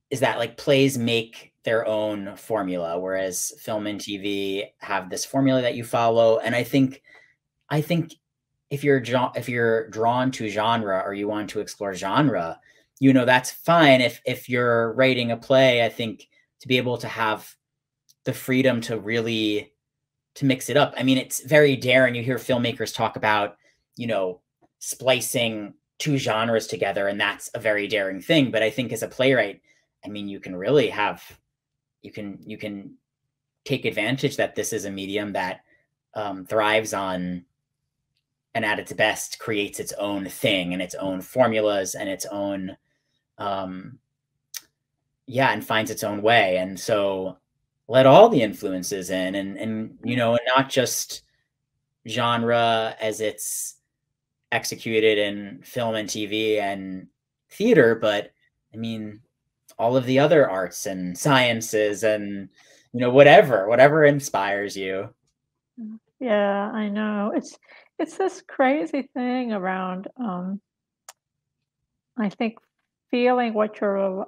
is that like plays make their own formula, whereas film and TV have this formula that you follow, and I think if you're drawn to genre or you want to explore genre, you know, that's fine. If you're writing a play, I think to be able to have the freedom to really to mix it up. I mean, it's very daring. You hear filmmakers talk about, you know, splicing two genres together, and that's a very daring thing. But I think as a playwright, I mean, you can really have, you can take advantage that this is a medium that thrives on, and at its best creates its own thing and its own formulas and its own, yeah, and finds its own way. And so let all the influences in, and you know, and not just genre as it's executed in film and TV and theater, but I mean, all of the other arts and sciences and, you know, whatever inspires you. Yeah, I know. It's this crazy thing around I think feeling what you're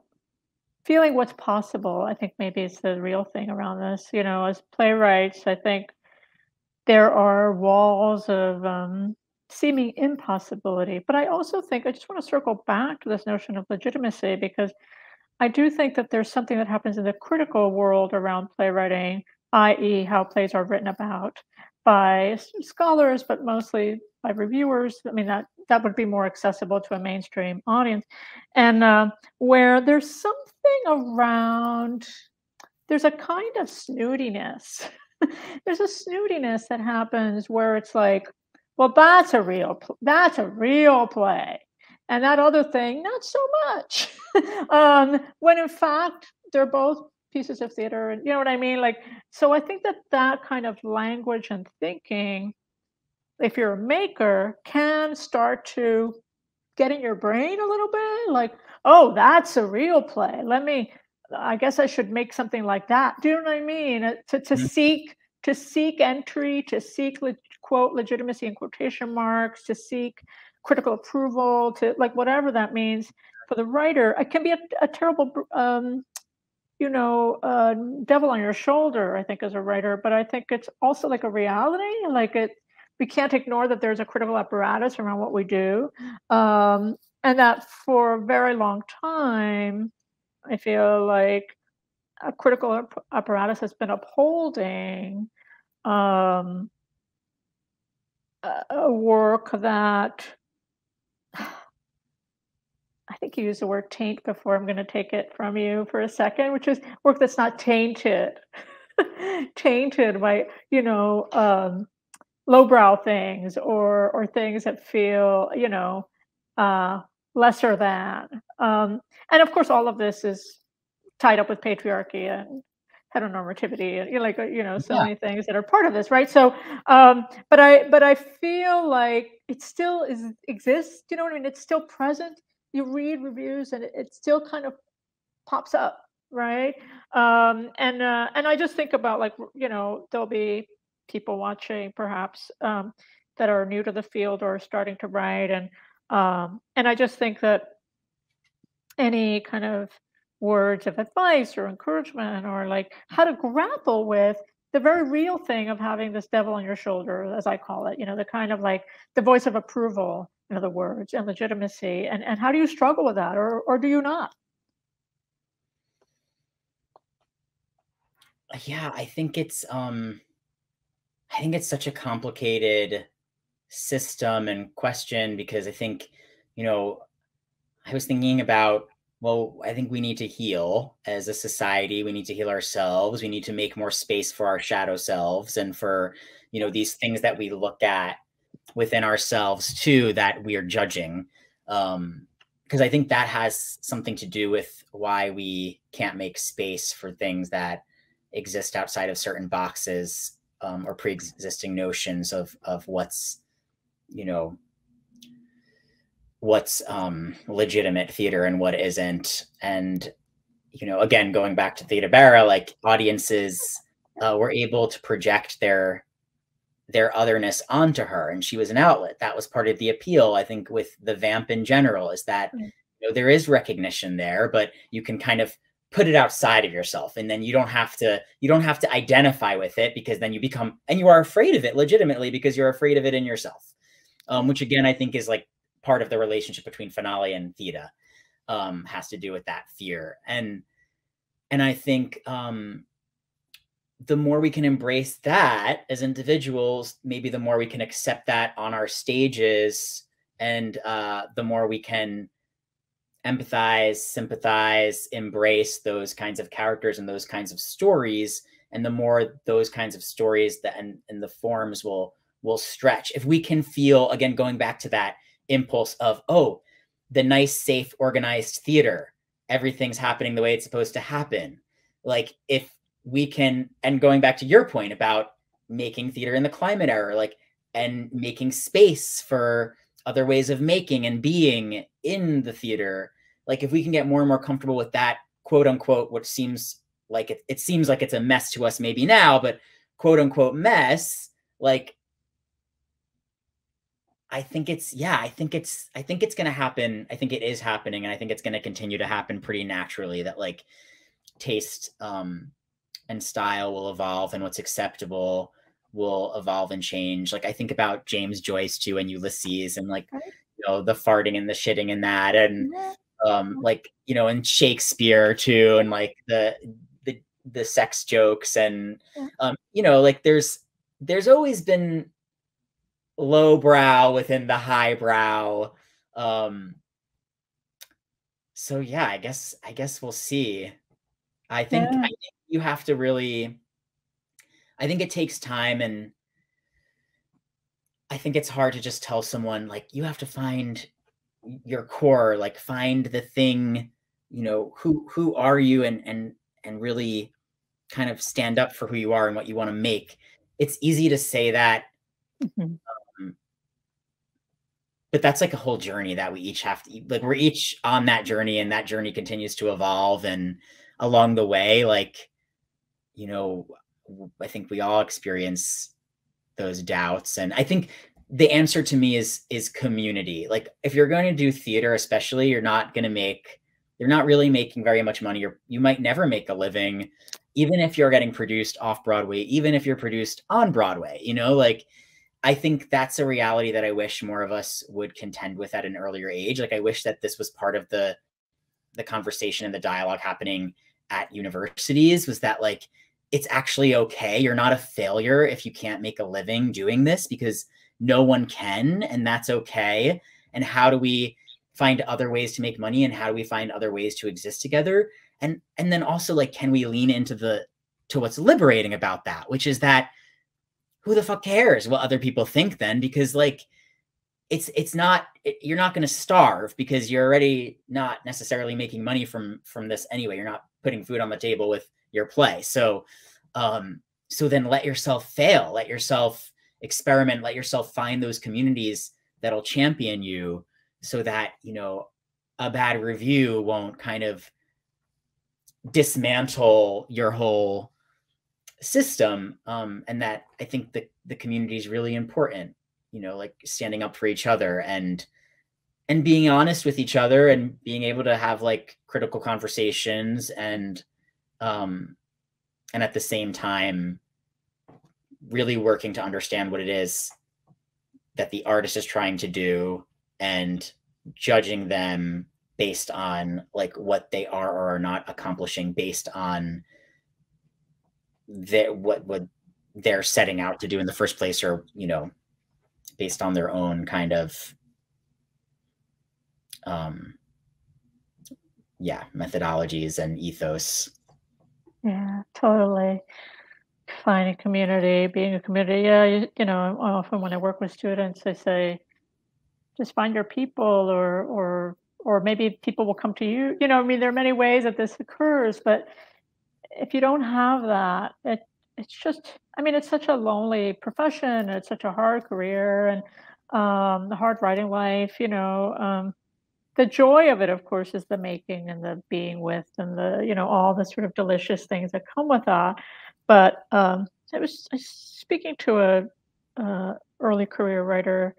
feeling what's possible. I think maybe it's the real thing around this. You know, as playwrights, I think there are walls of seeming impossibility. But I also think I just want to circle back to this notion of legitimacy because I do think that there's something that happens in the critical world around playwriting, i.e., how plays are written about by scholars, but mostly by reviewers. I mean, that would be more accessible to a mainstream audience, and where there's something around, there's a kind of snootiness. There's a snootiness that happens where it's like, well, that's a real play, and that other thing, not so much. When in fact they're both pieces of theater, and you know what I mean. Like, so I think that that kind of language and thinking, if you're a maker, can start to get in your brain a little bit. Like, oh, that's a real play. I guess I should make something like that. Do you know what I mean? To seek entry, to seek quote legitimacy in quotation marks, to seek critical approval, to like whatever that means for the writer. It can be a terrible, devil on your shoulder, I think, as a writer. But I think it's also like a reality. Like we can't ignore that there's a critical apparatus around what we do, and that for a very long time, I feel like a critical apparatus has been upholding a work that I think you used the word taint before. I'm going to take it from you for a second, which is work that's not tainted, tainted by lowbrow things or things that feel lesser than. And of course, all of this is tied up with patriarchy and heteronormativity and so many things that are part of this, right? So but I feel like it still exists, you know what I mean? It's still present. You read reviews and it still kind of pops up, right? And I just think about, like, there'll be people watching perhaps that are new to the field or starting to write, and I just think that any kind of words of advice or encouragement, or like how to grapple with the very real thing of having this devil on your shoulder, as I call it, the kind of like the voice of approval, in other words, and legitimacy, and how do you struggle with that, or do you not? Yeah, I think it's such a complicated system and question, because I think, I was thinking about, well, I think we need to heal as a society. We need to heal ourselves. We need to make more space for our shadow selves and for, these things that we look at within ourselves too, that we are judging. Because I think that has something to do with why we can't make space for things that exist outside of certain boxes, or pre-existing notions of what's, what's legitimate theater and what isn't. And, again, going back to Theta Bara, like audiences were able to project their otherness onto her, and she was an outlet. That was part of the appeal, I think, with the vamp in general, is that there is recognition there, but you can kind of put it outside of yourself, and then you don't have to identify with it, because then you become, and you are afraid of it legitimately because you're afraid of it in yourself. which again, I think is like part of the relationship between finale and theta, has to do with that fear. And I think the more we can embrace that as individuals, maybe the more we can accept that on our stages, and the more we can empathize, sympathize, embrace those kinds of characters and those kinds of stories, and the more those kinds of stories that and the forms will stretch. If we can feel, again, going back to that impulse of, oh, the nice, safe, organized theater, everything's happening the way it's supposed to happen. Like if we can, and going back to your point about making theater in the climate era, like, and making space for other ways of making and being in the theater, like if we can get more and more comfortable with that, quote unquote, which seems like it seems like it's a mess to us maybe now, but quote unquote mess, like I think it's going to happen. I think it is happening. And I think it's going to continue to happen pretty naturally, that like taste and style will evolve, and what's acceptable will evolve and change. Like I think about James Joyce too, and Ulysses, and like, you know, the farting and the shitting in that, and like, you know, and Shakespeare too, and like the sex jokes, and you know, like there's always been lowbrow within the highbrow. So yeah, I guess we'll see. I think you have to really, I think it takes time, and I think it's hard to just tell someone like, you have to find your core, like find the thing, you know, who are you, and really kind of stand up for who you are and what you want to make. It's easy to say that. But that's like a whole journey that we each have to, like, we're each on that journey, and that journey continues to evolve. And along the way, like, you know, I think we all experience those doubts. And I think the answer to me is community. Like if you're going to do theater, especially, you're not really making very much money. You might never make a living, even if you're getting produced off Broadway, even if you're produced on Broadway, you know, like, I think that's a reality that I wish more of us would contend with at an earlier age. Like I wish that this was part of the conversation and the dialogue happening at universities, was that like, it's actually okay. You're not a failure if you can't make a living doing this, because no one can, and that's okay. And how do we find other ways to make money, and how do we find other ways to exist together? And then also, like, can we lean into to what's liberating about that, which is that who the fuck cares what other people think then? Because like, you're not going to starve, because you're already not necessarily making money from this anyway. You're not putting food on the table with your play. So then let yourself fail, let yourself experiment, let yourself find those communities that'll champion you, so that, you know, a bad review won't kind of dismantle your whole system. And that I think the community is really important, you know, like standing up for each other, and being honest with each other, and being able to have like critical conversations, and at the same time really working to understand what it is that the artist is trying to do, and judging them based on like what they are or are not accomplishing, based on what they're setting out to do in the first place, or, you know, based on their own kind of methodologies and ethos. Yeah, totally. Finding community, being a community. Yeah, you know, often when I work with students, I say, just find your people, or maybe people will come to you. You know, I mean, there are many ways that this occurs, but if you don't have that, it's just, I mean, it's such a lonely profession. It's such a hard career, and the hard writing life. You know, the joy of it, of course, is the making and the being with, and the, you know, all the sort of delicious things that come with that. But I was speaking to a early career writer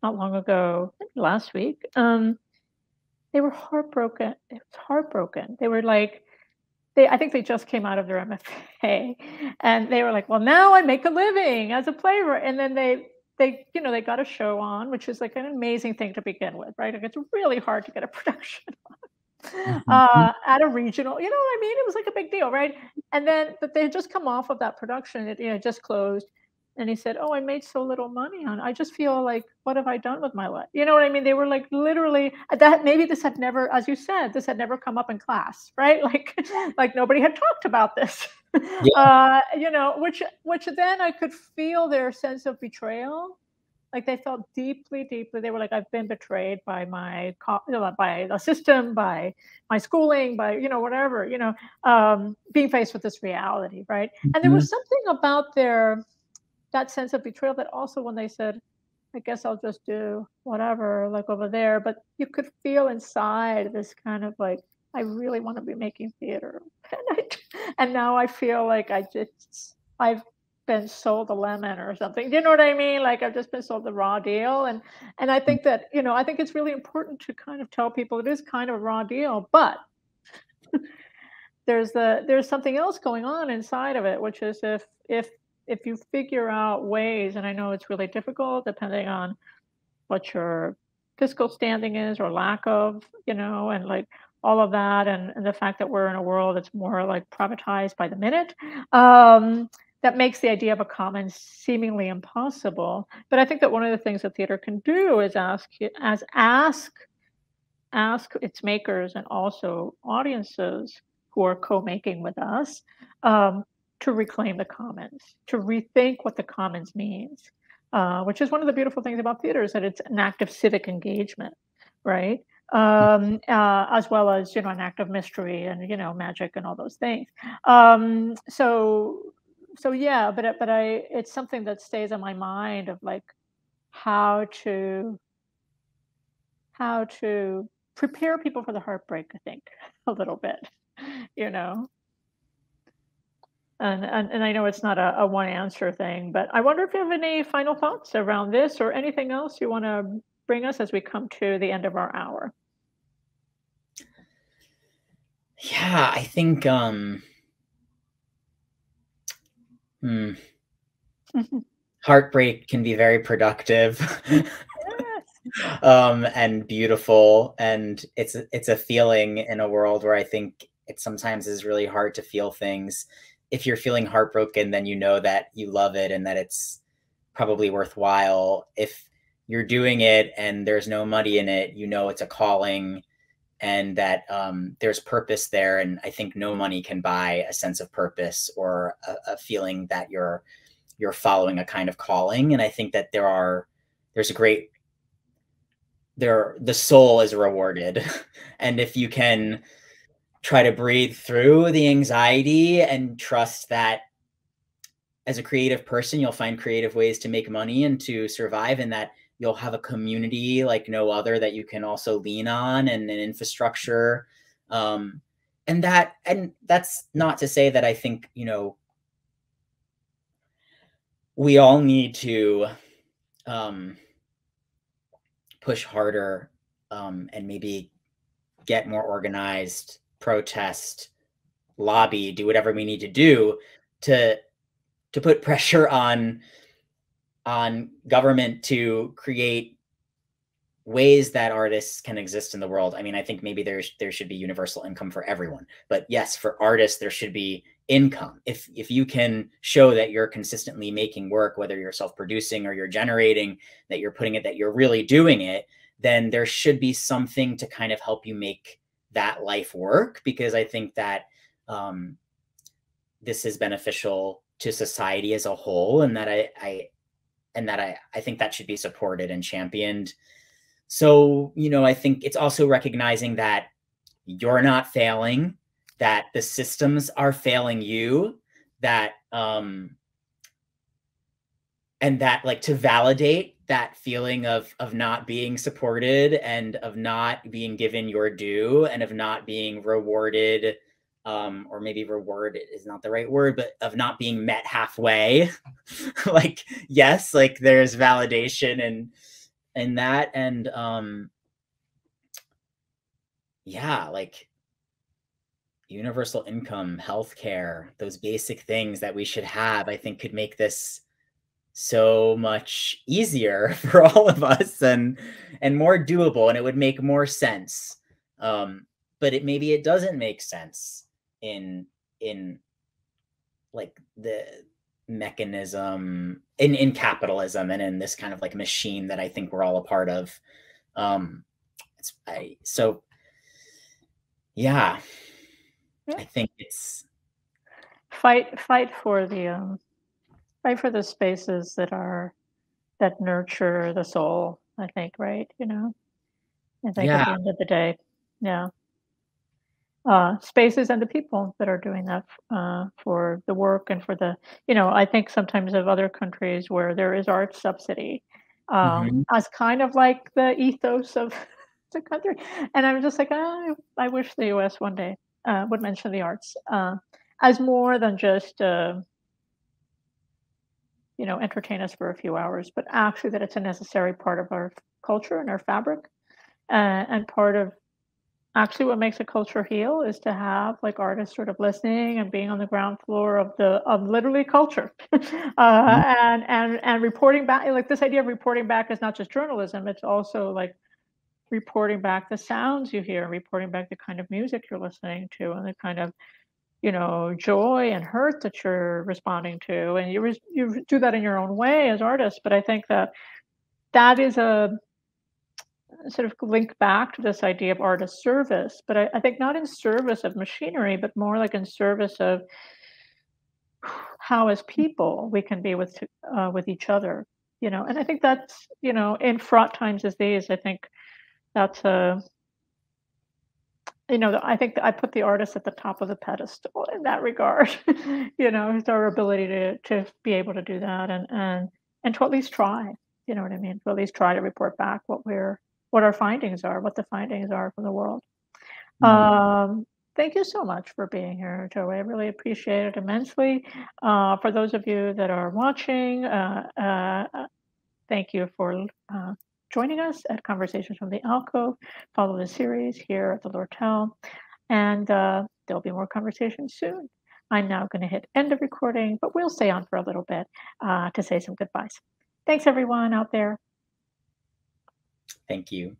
not long ago, maybe last week. They were heartbroken. It was heartbroken. They were like, I think they just came out of their MFA, and they were like, "Well, now I make a living as a playwright." And then they, they got a show on, which is like an amazing thing to begin with, right? Like it's really hard to get a production Mhm. at a regional, you know what I mean? It was like a big deal, right? And then, but they had just come off of that production, it, just closed. And he said, "Oh, I made so little money on it. I just feel like, what have I done with my life?" You know what I mean? They were like literally that. Maybe this had never, as you said, this had never come up in class, right? Like, like nobody had talked about this. Yeah. Which then I could feel their sense of betrayal. Like they felt deeply, deeply. They were like, "I've been betrayed by by the system, by my schooling, by whatever, being faced with this reality, right?" And there Mhm. was something about that sense of betrayal that also when they said, "I guess I'll just do whatever, like over there," but you could feel inside this kind of like, I really want to be making theater, and now I feel like I've been sold a lemon or something. Do you know what I mean? Like I've just been sold the raw deal, and I think that I think it's really important to kind of tell people it is kind of a raw deal, but there's something else going on inside of it, which is if you figure out ways, and I know it's really difficult depending on what your fiscal standing is or lack of, and like all of that, and the fact that we're in a world that's more like privatized by the minute, that makes the idea of a commons seemingly impossible. But I think that one of the things that theater can do is ask its makers and also audiences who are co-making with us, um, to reclaim the commons, to rethink what the commons means, which is one of the beautiful things about theater is that it's an act of civic engagement, right? As well as an act of mystery and magic and all those things. So yeah, but it's something that stays on my mind of like how to how to prepare people for the heartbreak, I think, a little bit, you know? And I know it's not a one answer thing, but I wonder if you have any final thoughts around this or anything else you want to bring us as we come to the end of our hour. Yeah, I think hmm, heartbreak can be very productive. Yes. And beautiful, and it's a feeling in a world where I think it sometimes is really hard to feel things. If you're feeling heartbroken, then you know that you love it and that it's probably worthwhile. If you're doing it and there's no money in it, you know it's a calling and that there's purpose there. And I think no money can buy a sense of purpose or a feeling that you're following a kind of calling. And I think that there's a great the soul is rewarded. And if you can try to breathe through the anxiety and trust that as a creative person, you'll find creative ways to make money and to survive, and that you'll have a community like no other that you can also lean on and an infrastructure. And that's not to say that I think, we all need to um, push harder and maybe get more organized, protest, lobby, do whatever we need to do to put pressure on government to create ways that artists can exist in the world. I mean, I think maybe there should be universal income for everyone, but yes, for artists there should be income. If you can show that you're consistently making work, whether you're self-producing or you're generating, that you're putting it, that you're really doing it, then there should be something to kind of help you make that life work, because I think that this is beneficial to society as a whole, and that I think that should be supported and championed. So, I think it's also recognizing that you're not failing, that the systems are failing you, that and that, like, to validate that feeling of not being supported and of not being given your due and of not being rewarded, or maybe reward is not the right word, but of not being met halfway. Like, yes, like there's validation and that, and yeah, like universal income, healthcare, those basic things that we should have, I think could make this so much easier for all of us and more doable, and it would make more sense. But maybe it doesn't make sense in like the mechanism in capitalism and in this kind of like machine that I think we're all a part of. So yeah, I think it's fight for the spaces that nurture the soul, I think, right? I think at yeah. the end of the day, yeah. Spaces and the people that are doing that for the work and for I think sometimes of other countries where there is art subsidy Mhm. as kind of like the ethos of the country. And I'm just like, oh, I wish the US one day would mention the arts as more than just, entertain us for a few hours, but actually that it's a necessary part of our culture and our fabric and part of actually what makes a culture heal is to have like artists sort of listening and being on the ground floor of literally culture Mhm. and reporting back. Like this idea of reporting back is not just journalism, it's also like reporting back the sounds you hear, reporting back the kind of music you're listening to and the kind of joy and hurt that you're responding to, and you do that in your own way as artists. But I think that is a sort of link back to this idea of art as service, but I think not in service of machinery, but more like in service of how, as people, we can be with each other. And I think that's in fraught times as these. I think that's a I think that I put the artist at the top of the pedestal in that regard. It's our ability to be able to do that and to at least try. You know what I mean? To at least try to report back what our findings are, what the findings are from the world. Mhm. Thank you so much for being here, Joey. I really appreciate it immensely. For those of you that are watching, thank you for joining us at Conversations from the Alcove. Follow the series here at the Lortel, and there'll be more conversations soon. I'm now going to hit end of recording, but we'll stay on for a little bit to say some goodbyes. Thanks, everyone out there. Thank you.